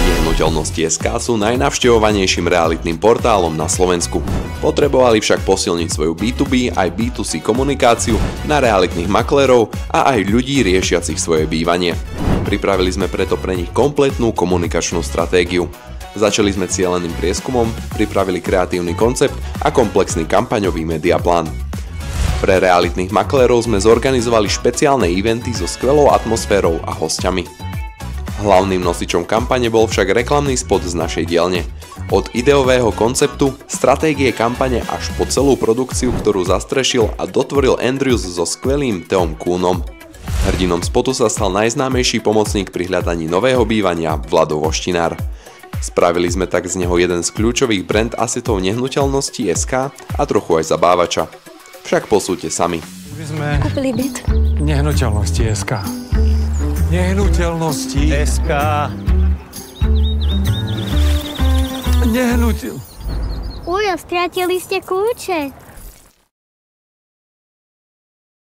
Nehnuteľnosti.sk sú najnavštevovanejším realitným portálom na Slovensku. Potrebovali však posilniť svoju B2B aj B2C komunikáciu na realitných maklérov a aj ľudí riešiacich svoje bývanie. Pripravili sme preto pre nich kompletnú komunikačnú stratégiu. Začali sme cieleným prieskumom, pripravili kreatívny koncept a komplexný kampaňový mediaplán. Pre realitných maklérov sme zorganizovali špeciálne eventy so skvelou atmosférou a hosťami. Hlavným nosičom kampane bol však reklamný spot z našej dielne. Od ideového konceptu, stratégie kampane až po celú produkciu, ktorú zastrešil a dotvoril Andrews so skvelým Theom Koonom. Hrdinom spotu sa stal najznámejší pomocník pri hľadaní nového bývania Vlado Voštinár. Spravili sme tak z neho jeden z kľúčových brand assetov nehnuteľnosti.sk a trochu aj zabávača. Však posúďte sami. My sme kúpili byt. Nehnuteľnosti.sk. Nehnuteľnosti.sk. Ujo, stratili ste kľúče.